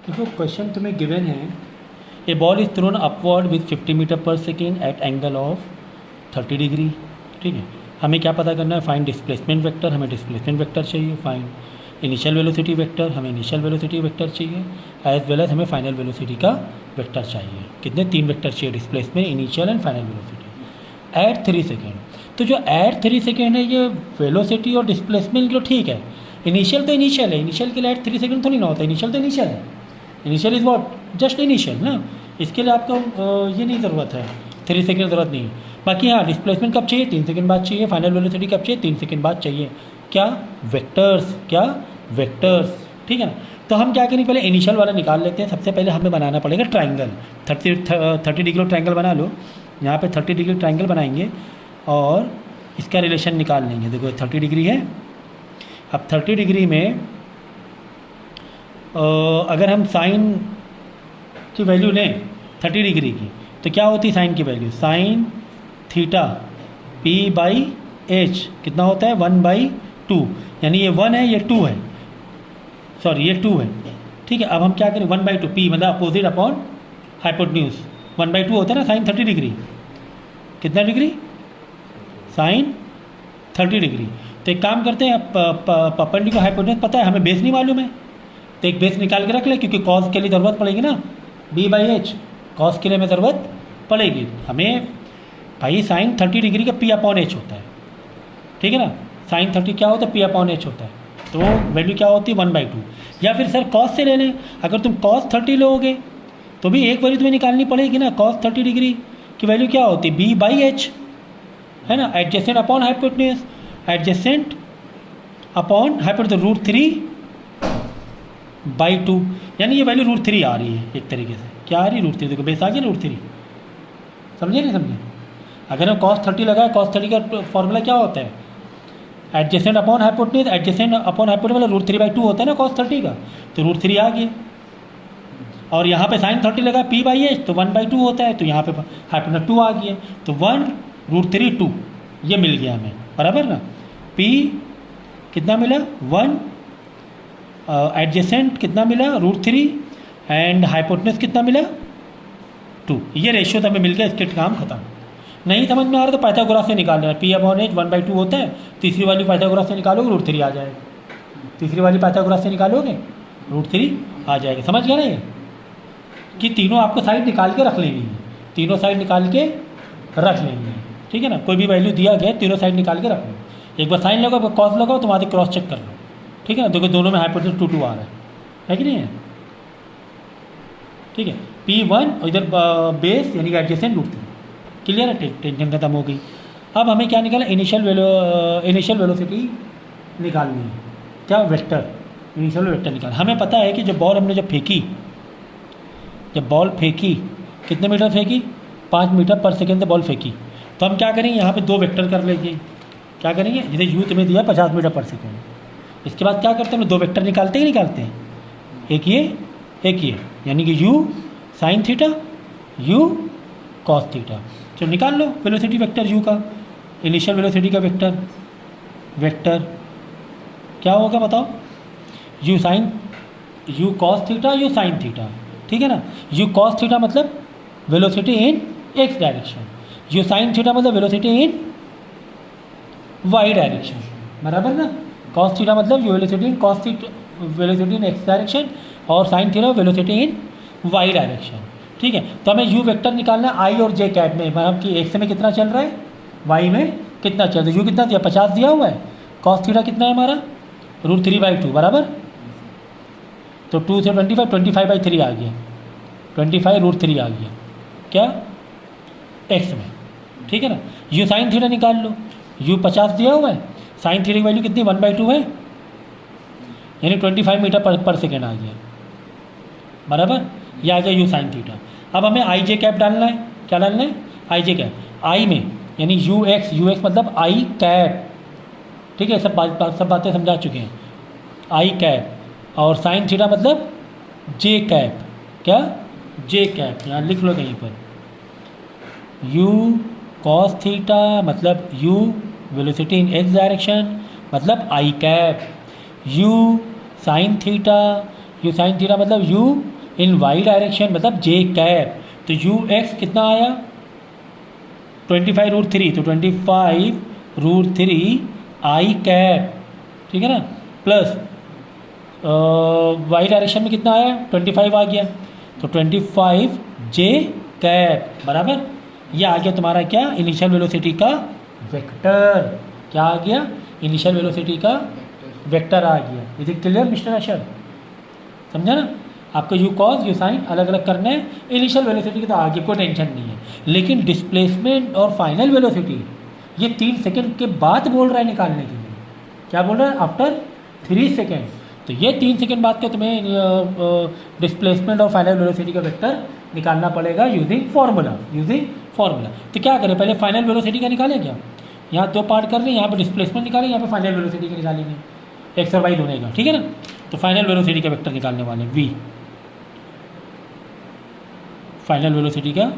देखो क्वेश्चन तुम्हें गिवन है, a ball is thrown upward with 50 metre per second at angle of 30 degree. ठीक है, हमें क्या पता करना है? फाइंड डिस्प्लेसमेंट वेक्टर, हमें डिस्प्लेसमेंट वेक्टर चाहिए। फाइंड इनिशियल वेलोसिटी वेक्टर, हमें इनिशियल वेलोसिटी वेक्टर चाहिए। एज वेल एज हमें फाइनल वेलोसिटी का वेक्टर चाहिए। कितने? 3 वेक्टर चाहिए, displacement, initial and final velocity at 3 second. तो जो एट 3 सेकेंड है ये वेलोसिटी और डिस्प्लेसमेंट जो ठीक है, इनिशियल तो इनिशियल है, इनिशियल के लिए एट 3 सेकेंड थोड़ी ना होता है, इनिशियल तो इनिशियल है। Initial is what? Just initial ना, इसके लिए आपको ये नहीं ज़रूरत है, 3 सेकेंड ज़रूरत नहीं है। बाकी हाँ, डिस्प्लेसमेंट कब चाहिए? 3 सेकेंड बाद चाहिए। फाइनल वेलोसिटी कब चाहिए? 3 सेकेंड बाद चाहिए। क्या? वेक्टर्स। क्या? वेक्टर्स। ठीक है ना। तो हम क्या करेंगे, पहले इनिशियल वाला निकाल लेते हैं। सबसे पहले हमें बनाना पड़ेगा ट्राइंगल। 30 डिग्री ट्राइंगल बना लो। यहाँ पे 30 डिग्री ट्राइंगल बनाएंगे और इसका रिलेशन निकाल लेंगे। देखो 30 डिग्री है। अब 30 डिग्री में अगर हम साइन की वैल्यू लें 30 डिग्री की, तो क्या होती है साइन की value? Sine theta P by H कितना होता है? 1/2। यानी ये 1 है, ये 2 है, सॉरी ये 2 है। ठीक है, अब हम क्या करें? 1/2 पी मतलब अपोजिट अपॉन हाइपोटेन्यूज। 1/2 होता है ना साइन 30 डिग्री। कितना डिग्री? Sine 30 degree. तो एक काम करते हैं, परपेंडिकुलर हाइपोटेन्यूज पता है हमें, बेस नहीं मालूम है, तो एक बेस निकाल के रख ले, क्योंकि कॉस के लिए ज़रूरत पड़ेगी ना, b/h कॉस के लिए हमें ज़रूरत पड़ेगी। हमें भाई साइन 30 डिग्री का p/h होता है। ठीक है ना, साइन 30 क्या होता है? p/h होता है। तो वैल्यू क्या होती है? 1/2। या फिर सर कॉस से ले लें। अगर तुम कॉस 30 लोगे तो भी एक वैल्यू तुम्हें निकालनी पड़ेगी ना। कॉस 30 डिग्री की वैल्यू क्या होती है? b/h है ना, adjacent upon hypotenuse, adjacent upon hypotenuse √3/2। यानी ये वैल्यू √3 आ रही है एक तरीके से। क्या आ रही है? √3। देखो बेस आ गया √3। समझे नहीं समझे? अगर हम cos 30 लगाए, cos 30 का फॉर्मूला क्या होता है? Adjacent upon hypotenuse, adjacent upon hypotenuse मतलब √3/2 होता है ना cos 30 का, तो √3 आ गया। और यहाँ पे साइन 30 लगा p/h तो 1/2 होता है, तो यहाँ पे हाइपोटेन्यूज 2 आ गया, तो 1 √3 2 ये मिल गया हमें, बराबर ना। p कितना मिला? 1, एडजेसेंट कितना मिला? √3 एंड हाइपोटेन्यूज कितना मिला? 2। ये रेशियो तो हमें मिल गया, इसके काम खत्म। नहीं समझ में आ रहा तो पाइथागोरस से निकाल लेना। p/h 1/2 होता है, तीसरी वाली पाइथागोरस से निकालोगे √3 आ जाएगा। तीसरी वाली पाइथागोरस से निकालोगे √3 आ जाएगा। समझ गया ना ये? कि तीनों आपको साइड निकाल के रख लेनी है, तीनों साइड निकाल के रख लेनी है। ठीक है ना, कोई भी वैल्यू दिया गया तीनों साइड निकाल के रख लो। एक बार साइन लगाओ, कॉस लगाओ, तो वहाँ से क्रॉस चेक कर लो। ठीक है ना, देखो दोनों में हाइपोटेन्यूज 2 आ रहा है कि नहीं है? ठीक है, P1 और इधर बेस यानी कि एडजेसेंट √3। क्लियर है? टेंशन खत्म हो गई। अब हमें क्या निकालना? इनिशियल वेलोसिटी निकालनी है। क्या? वेक्टर, इनिशियल वेक्टर निकाल। हमें पता है कि जब बॉल हमने जब बॉल फेंकी कितने मीटर फेंकी? 5 मीटर पर सेकेंड से बॉल फेंकी। तो हम क्या करेंगे? यहाँ पे 2 वेक्टर कर लेंगे। क्या करेंगे? जैसे यू तुम्हें दिया 50 मीटर पर सेकेंड, इसके बाद क्या करते हैं? 2 वेक्टर निकालते ही निकालते हैं, एक ये एक ये, यानी कि u sine theta, u cos theta. तो निकाल लो वेलोसिटी वेक्टर u का, इनिशियल वेलोसिटी का वेक्टर क्या होगा बताओ? u cos theta, u sine theta. ठीक है ना, u कॉस थीटा मतलब velocity in x direction, u sine theta मतलब वेलोसिटी इन y डायरेक्शन, बराबर ना। कॉस थीटा मतलब velocity in velocity in x direction, और sine theta velocity in y direction. ठीक है, तो हमें u वेक्टर निकालना है i और j कैप में, मतलब कि x में कितना चल रहा है, y में कितना चल रहा है। u कितना दिया? 50 दिया हुआ है। cos थीटा कितना है हमारा? √3/2, बराबर। तो 2 से 25/3 आ गया, 25 √3 आ गया क्या? x में। ठीक है ना, u साइन थीटा निकाल लो। u 50 दिया हुआ है, साइन थीटा की वैल्यू कितनी? 1/2 है, यानी 25 मीटर पर सेकेंड आ गया, बराबर। ये आ गया u साइन थीटा। अब हमें आई जे कैप डालना है। क्या डालना है? आई जे कैप। आई में यानी ux मतलब आई कैप। ठीक है, सब बातें समझा चुके हैं। आई कैप और साइन थीटा मतलब जे कैप। क्या? जे कैप। यहाँ लिख लो कहीं पर, u कॉस थीटा मतलब u velocity in x direction मतलब i cap, u sine theta मतलब u इन वाई डायरेक्शन मतलब जे कैप, तो यू एक्स कितना आया 25√3, तो 25√3 आई कैप, ठीक है ना, प्लस वाई डायरेक्शन में कितना आया 25 आ गया, तो 25 जे कैप बराबर, ये आ गया तुम्हारा क्या इनिशियल वेलोसिटी का वेक्टर, क्या आ गया इनिशियल वेलोसिटी का वेक्टर आ गया। इज इट क्लियर मिस्टर अशर, समझा ना, आपको यू कॉस यू साइन अलग अलग करने हैं, इनिशियल वेलोसिटी की तो आगे कोई टेंशन नहीं है, लेकिन डिस्प्लेसमेंट और फाइनल वेलोसिटी ये 3 सेकेंड के बाद बोल रहा है निकालने के लिए, क्या बोल रहा है आफ्टर 3 सेकेंड, तो ये 3 सेकेंड बाद के तुम्हें डिस्प्लेसमेंट और फाइनल वेलोसिटी का वेक्टर निकालना पड़ेगा यूजिंग फार्मूला। तो क्या करें, पहले फाइनल वेलोसिटी का निकालें क्या, यहाँ 2 पार्ट कर रहे हैं, यहाँ पे डिस्प्लेसमेंट निकालेंगे, यहाँ पे फाइनल वेलोसिटी का निकालेंगे, एक्स और वाई दोनों का, ठीक है ना। तो फाइनल वेलोसिटी का वेक्टर निकालने वाले वी, फाइनल वेलोसिटी का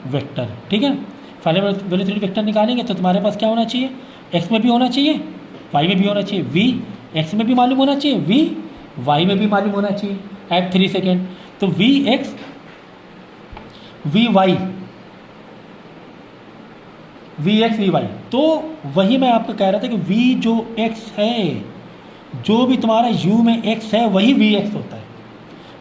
वेक्टर, ठीक है। फाइनल वेलोसिटी वेक्टर निकालेंगे तो तुम्हारे पास क्या होना चाहिए, एक्स में भी होना चाहिए वाई में भी होना चाहिए, वी एक्स में भी मालूम होना चाहिए, वी वाई में भी मालूम होना चाहिए एट 3 सेकेंड, तो वी एक्स वी वाई तो वही मैं आपको कह रहा था कि वी जो एक्स है, जो भी तुम्हारा यू में एक्स है वही वी एक्स होता है,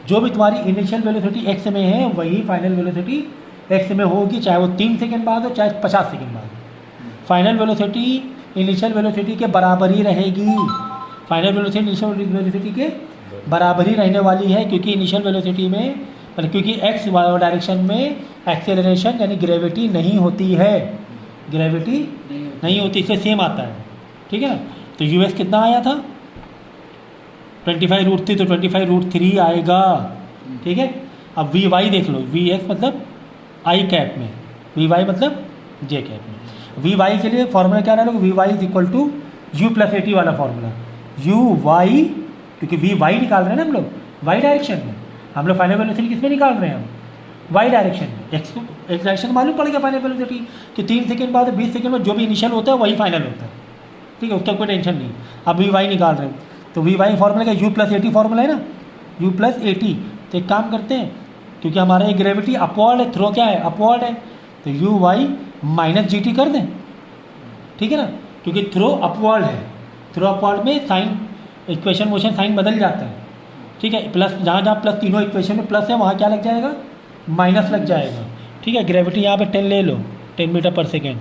जो भी तुम्हारी इनिशियल वेलोसिटी एक्स में है वही फाइनल वेलोसिटी एक्स में होगी, चाहे वो 3 सेकेंड बाद हो चाहे 50 सेकेंड बाद हो, फाइनल वेलोसिटी इनिशियल वेलोसिटी के बराबर ही रहेगी, फाइनल वेलोसिटी इनिशियल वेलोसिटी के बराबर ही रहने वाली है, क्योंकि इनिशियल वेलोसिटी में क्योंकि एक्स डायरेक्शन में एक्सेलरेशन यानी ग्रेविटी नहीं होती है, ग्रेविटी नहीं होती, इससे सेम आता है, ठीक है ना। तो यू एस कितना आया था 25√3, तो 25√3 आएगा, ठीक है। अब वी वाई देख लो, वी एक्स मतलब आई कैप में, वी वाई मतलब जे कैप में। वी वाई के लिए फॉर्मूला क्या डालोगे, v y is equal to u plus AT वाला फॉर्मूला, यू वाई, क्योंकि वी वाई निकाल रहे हैं ना हम लोग वाई डायरेक्शन में, हम लोग फाइनल वेलोसिटी किस में निकाल रहे हैं हम वाई डायरेक्शन में, एक्स डायरेक्शन मालूम पड़ गया फाइनल वेलोसिटी कि 3 सेकेंड बाद 20 सेकेंड में जो भी इनिशियल होता है वही फाइनल होता है, ठीक है, उसका कोई टेंशन नहीं। अब वी वाई निकाल रहे हैं, तो वी वाई फॉर्मूला का यू प्लस एटी फॉर्मूला है ना, यू प्लस एटी, तो एक काम करते हैं, क्योंकि हमारा ये ग्रेविटी अपवर्ड है, थ्रो क्या है अपवर्ड है, तो u y minus g t कर दें, ठीक है ना, क्योंकि थ्रो अपवर्ड है, थ्रो अपवर्ड में साइन इक्वेशन मोशन साइन बदल जाता है, ठीक है, प्लस जहाँ जहाँ प्लस तीनों इक्वेशन में प्लस है वहाँ क्या लग जाएगा माइनस लग जाएगा, ठीक है। ग्रेविटी यहाँ पे 10 ले लो, 10 मीटर पर सेकेंड,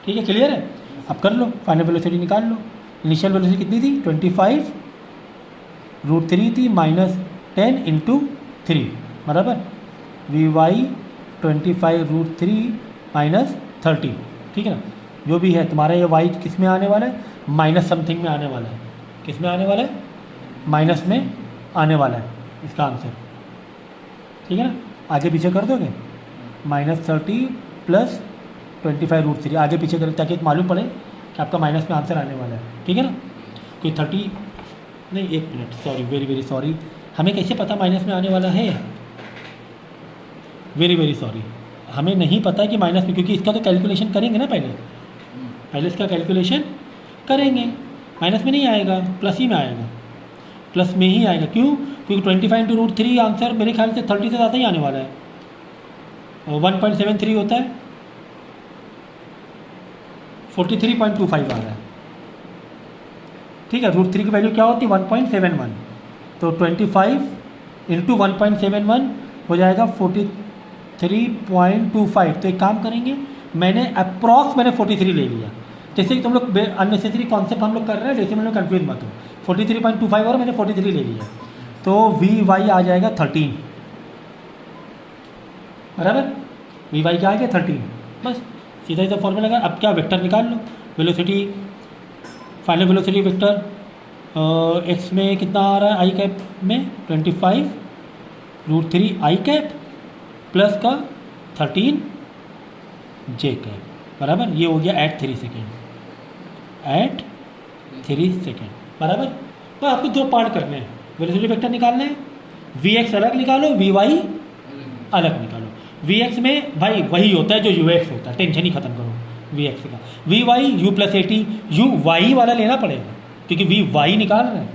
ठीक है, क्लियर है। अब कर लो फाइनल वेलोसिटी निकाल लो, इनिशियल वेलोसिटी कितनी थी 25√3 थी माइनस 10 × 3 बराबर, वी वाई 25√3 माइनस 30, ठीक है ना, जो भी है तुम्हारा ये वाई किस में आने वाला है माइनस समथिंग में आने वाला है, किस में आने वाला है माइनस में आने वाला है इसका आंसर, ठीक है ना। आगे पीछे कर दोगे -30 प्लस 25√3 आगे पीछे करें ताकि मालूम पड़े कि आपका माइनस में आंसर आने वाला है, ठीक है ना। कोई 30 नहीं, 1 minute, sorry, very very sorry, हमें कैसे पता माइनस में आने वाला है, वेरी वेरी सॉरी, हमें नहीं पता कि माइनस में, क्योंकि इसका तो कैलकुलेशन करेंगे ना, पहले इसका कैलकुलेशन करेंगे, माइनस में नहीं आएगा प्लस ही में आएगा, प्लस में ही आएगा, क्यों, क्योंकि 25 × √3 आंसर मेरे ख्याल से 30 से ज़्यादा ही आने वाला है, 1.73 होता है, 43.25 आ रहा है, ठीक है। √3 की वैल्यू क्या होती है 1.71, तो 25 × 1.71 हो जाएगा 43.25। तो एक काम करेंगे, मैंने अप्रॉक्स 43 ले लिया, जैसे कि तुम लोग अननेसेसरी कॉन्सेप्ट हम लोग कर रहे हैं, जैसे मैंने कन्फ्यूज मत हो, 43.25 और मैंने 43 ले लिया, तो वी वाई आ जाएगा 13 बराबर, वी वाई क्या आ गया 13, बस सीधा सीधा फॉर्मूला लगा। अब क्या वेक्टर निकाल लो, velocity final velocity vector x में कितना आ रहा है आई कैप में 25√3 आई कैप प्लस का 13 जे कैप बराबर, ये हो गया एट 3 सेकेंड, एट 3 सेकेंड बराबर। तो आपको 2 पार्ट करने हैं, वेलोसिटी वेक्टर निकालना है, वी एक्स अलग निकालो, वी वाई अलग निकालो। वी एक्स में भाई वही होता है जो यू एक्स होता है, टेंशन ही खत्म करो वी एक्स का। V y u plus AT, u y वाला लेना पड़ेगा क्योंकि वी वाई निकाल रहे हैं,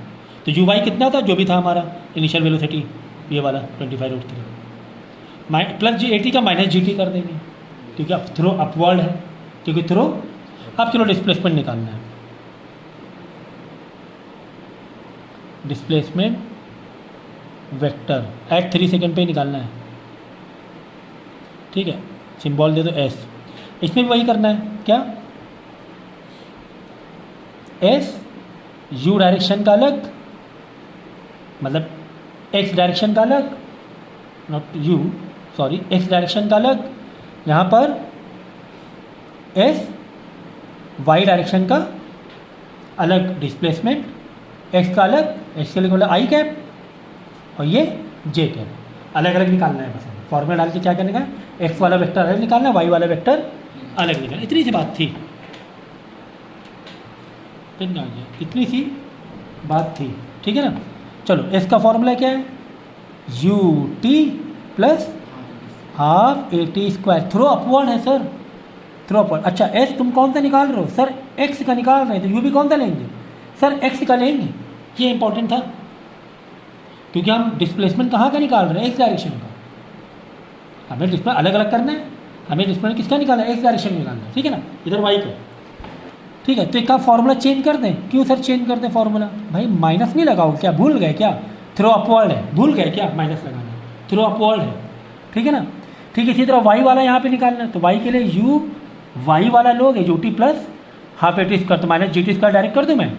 तो यू वाई कितना था जो भी था हमारा इनिशियल वेलोसिटी ये वाला 25√3 प्लस GAT का माइनस GT कर देंगे क्योंकि अब थ्रो अपवर्ड है, क्योंकि थ्रो। अब चलो डिस्प्लेसमेंट निकालना है। डिस्प्लेसमेंट वेक्टर एट 3 सेकेंड पे निकालना है, ठीक है। सिंबल दे दो S। इसमें भी वही करना है, क्या S U डायरेक्शन का अलग, मतलब X डायरेक्शन का अलग, not U sorry, X direction का अलग, यहाँ पर S Y डायरेक्शन का अलग, डिस्प्लेसमेंट X का अलग, X के लिए बोला I कैप और ये J कैप, अलग अलग निकालना है। बस फॉर्मूला डाल के क्या करने का, X वाला वेक्टर अलग निकालना है, Y वाला वेक्टर अलग निकालना, इतनी सी बात थी। इतनी सी बात थी, ठीक है ना। चलो S का फॉर्मूला क्या है, UT plus half AT²। Throw upward है सर, थ्रो अपवर्ड। अच्छा S तुम कौन सा निकाल रहे हो सर, X का निकाल रहे हैं, तो U भी कौन सा लेंगे सर, X का लेंगे। ये इंपॉर्टेंट था क्योंकि हम डिस्प्लेसमेंट कहाँ का निकाल रहे हैं, X डायरेक्शन का। हमें डिस्प्ले अलग अलग करना है, हमें डिस्प्लेसमेंट किसका निकालना है, X डायरेक्शन निकालना है, ठीक है ना। इधर Y का, ठीक है। तो एक का फॉर्मूला चेंज कर दें, क्यों सर चेंज कर दें फॉर्मूला, भाई माइनस नहीं लगाओ क्या, भूल गए क्या, थ्रो अपवर्ड है, भूल गए क्या माइनस लगाना, थ्रो अपवर्ड है, ठीक है ना। ठीक है, इसी तरह Y वाला यहाँ पे निकालना है, तो Y के लिए U Y वाला लोगे UT प्लस हाफ AT², तो माइनस GT² डायरेक्ट कर दूँ मैं,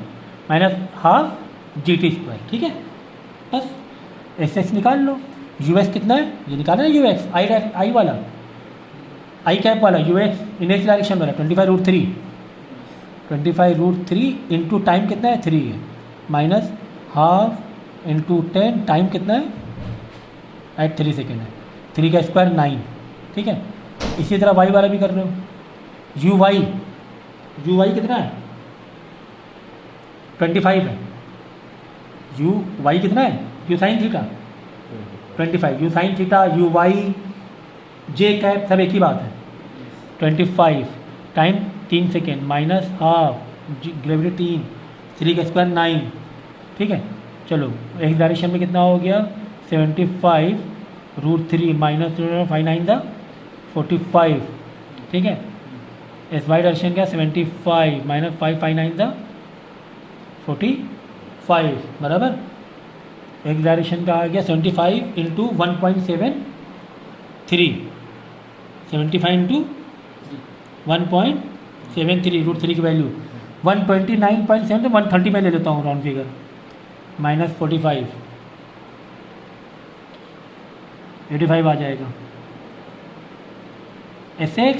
माइनस हाफ GT², ठीक है। बस SS निकाल लो। US कितना है, ये निकालना है UX, I वाला, I कैप वाला, UX इन X डायरेक्शन वाला 25√3, 25√3 इंटू टाइम कितना है 3 है, माइनस हाफ इंटू 10, टाइम कितना है एट 3 सेकेंड है, 3 का स्क्वायर 9, ठीक है। इसी तरह Y वाला भी कर रहे हो, UY कितना है 25 है, UY कितना है, U sine theta 25, U sine theta UY J cap सब एक ही बात है, 25 time 3 second minus half gravity 3 का स्क्वायर 9, ठीक है। चलो X डायरेक्शन में कितना हो गया 75√3 माइनस 5 9 द 45, ठीक है। SY डायरेक्शन क्या 75 माइनस 5 5 9 द 45, बराबर। X डायरेक्शन का आ गया 75 इंटू 1.73, 75 इंटू 1.73 की वैल्यू 129.7, तो 130 में ले लेता हूँ राउंड फिगर, माइनस 45, 85 आ जाएगा। SX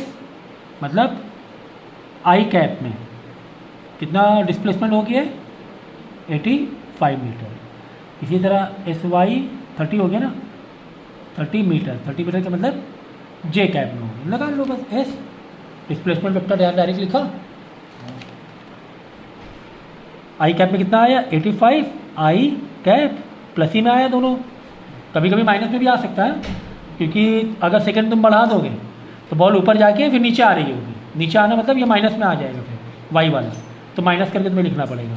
मतलब I कैप में कितना डिस्प्लेसमेंट हो गया 85 मीटर। इसी तरह SY 30 हो गया ना, 30 मीटर का मतलब J कैप में हो गया, लगा लो बस S डिस्प्लेसमेंट वेक्टर डायरेक्ट लिखा। I कैप में कितना आया 85, I कैप प्लस ही में आया दोनों, कभी कभी माइनस में भी आ सकता है, क्योंकि अगर सेकंड तुम बढ़ा दोगे तो बॉल ऊपर जाके फिर नीचे आ रही होगी, नीचे आना मतलब ये माइनस में आ जाएगा फिर Y वाला, तो माइनस करके तुम्हें लिखना पड़ेगा।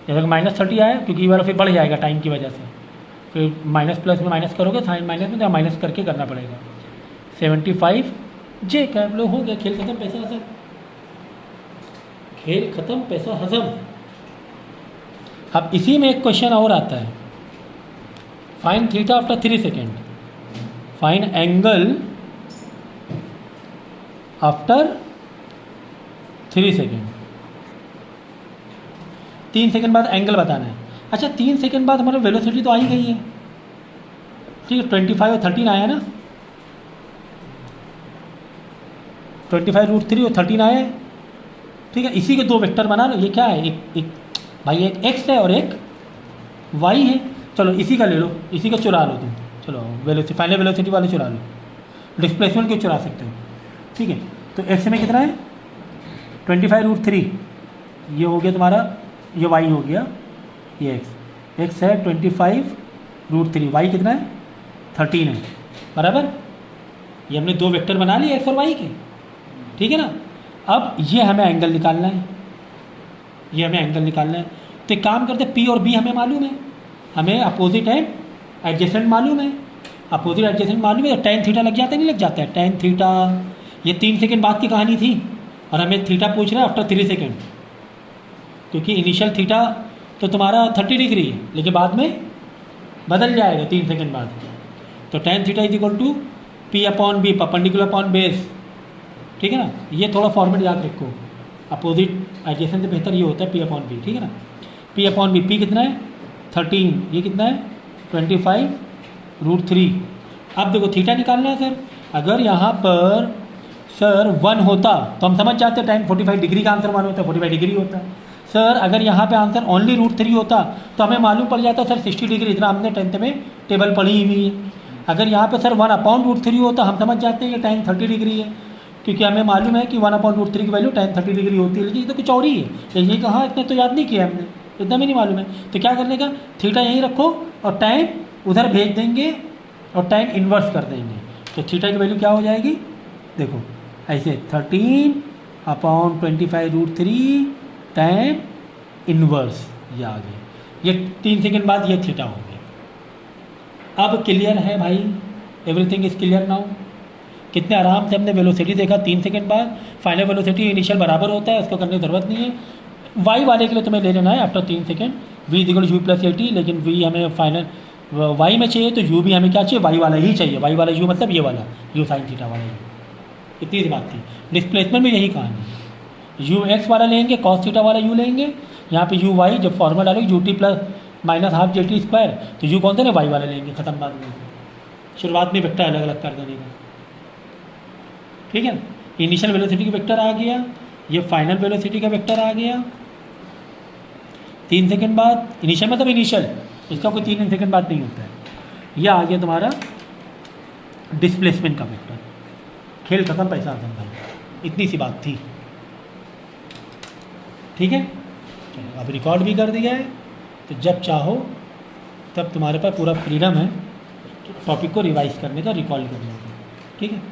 जैसे -30 आया क्योंकि ये वाला फिर बढ़ जाएगा टाइम की वजह से, फिर माइनस प्लस में माइनस करोगे, साइन माइनस में तो माइनस करके करना पड़ेगा। 75 J कैप लो, हो गया, खेल खत्म पैसा हजम, खेल खत्म पैसा हजम। अब इसी में एक क्वेश्चन और आता है, find theta after 3 second, find angle after 3 second, 3 second बाद एंगल बताना है। अच्छा 3 सेकेंड बाद हमारा वेलोसिटी तो आ ही गई है, ठीक है, 25 और 13 आया ना, 25√3 और 13 आया है, ठीक है। इसी के दो वेक्टर बना लो, ये क्या है, एक भाई एक x है और एक y है, चलो इसी का ले लो, इसी का चुरा लो तुम, चलो वेलोसिटी फाइनल वेलोसिटी वाले चुरा लो, डिस्प्लेसमेंट क्यों चुरा सकते हो, ठीक है। तो x में कितना है 25√3, ये हो गया तुम्हारा, ये y हो गया, ये x है 25√3, y कितना है 13 है, बराबर। ये हमने दो वेक्टर बना लिए x और y के, ठीक है ना। अब ये हमें एंगल निकालना है, ये हमें एंगल निकालना है, तो एक काम करते हैं, P और B हमें मालूम है, हमें अपोजिट एंड एडजेसेंट मालूम है, अपोजिट एडजेसेंट मालूम है, तो टेन थीटा लग जाता है, नहीं लग जाता है? टेन थीटा, ये 3 सेकेंड बाद की कहानी थी और हमें थीटा पूछ रहा है आफ्टर 3 सेकेंड, क्योंकि इनिशियल थीटा तो तुम्हारा 30 डिग्री है, लेकिन बाद में बदल जाएगा 3 सेकेंड बाद। तो tan theta is equal to p upon b, perpendicular upon base, ठीक है ना? ये थोड़ा फॉर्मेट याद रखो, अपोजिट एडजेसेंट से बेहतर ये होता है पी अपॉन बी, ठीक है ना? पी अपॉन बी, पी कितना है 13, ये कितना है 25√3। अब देखो थीटा निकालना है सर, अगर यहाँ पर सर 1 होता तो हम समझ जाते टाइम 45 डिग्री का आंसर 1 होता है, 45 डिग्री होता है। सर अगर यहाँ पे आंसर ओनली √3 होता तो हमें मालूम पड़ जाता सर 60 डिग्री, इतना हमने 10th में टेबल पढ़ी हुई है। अगर यहाँ पे सर 1 अपॉन √3 होता हम समझ जाते हैं ये tan 30 डिग्री है, क्योंकि हमें मालूम है कि 1 अपॉन √3 की वैल्यू tan 30 डिग्री होती है, लेकिन ये तो कुछ और ही है, लेकिन ये कहाँ इतने तो याद नहीं किया हमने, इतना भी नहीं मालूम है। तो क्या करने का, थीटा यहीं रखो और tan उधर भेज देंगे और tan इन्वर्स कर देंगे, तो थीटा की वैल्यू क्या हो जाएगी, देखो ऐसे 13 अपॉन 25√3 tan इन्वर्स, ये आ गया, ये 3 सेकेंड बाद ये थीटा हो गया। अब क्लियर है भाई, एवरीथिंग इज क्लियर नाउ। कितने आराम से हमने वेलोसिटी देखा 3 सेकेंड बाद, फाइनल वेलोसिटी इनिशियल बराबर होता है, उसको करने की ज़रूरत नहीं है। वाई वाले के लिए तुम्हें ले लेना है after 3 second, v equal u plus 80, लेकिन वी हमें फाइनल वाई में चाहिए तो यू भी हमें क्या चाहिए, वाई वाला ही चाहिए। वाई वाला यू मतलब ये वाला यू साइन थीटा वाला यू, इतनी सी बात थी। डिस्प्लेसमेंट में यही कहानी, यू एक्स वाला लेंगे, कॉस थीटा वाला यू लेंगे, यहाँ पे यू वाई जब फॉर्मूला डालेंगे U T plus minus half जे टी स्क्वायर, तो यू कौन सा ना वाई वाला लेंगे, खत्म बात में। शुरुआत में वेक्टर अलग अलग कर देने का, ठीक है ना? इनिशियल वेलोसिटी का वेक्टर आ गया, ये फाइनल वेलोसिटी का वेक्टर आ गया 3 सेकेंड बाद, इनिशियल मतलब इनिशियल, इसका कोई 3 सेकेंड बाद नहीं होता है। यह आ गया तुम्हारा डिस्प्लेसमेंट का वेक्टर, खेल खत्म, पैसा खत्म भाई, इतनी सी बात थी, ठीक है? चलो अब रिकॉर्ड भी कर दिया है, तो जब चाहो तब तुम्हारे पास पूरा फ्रीडम है टॉपिक को रिवाइज करने का, रिकॉल करने का, ठीक है?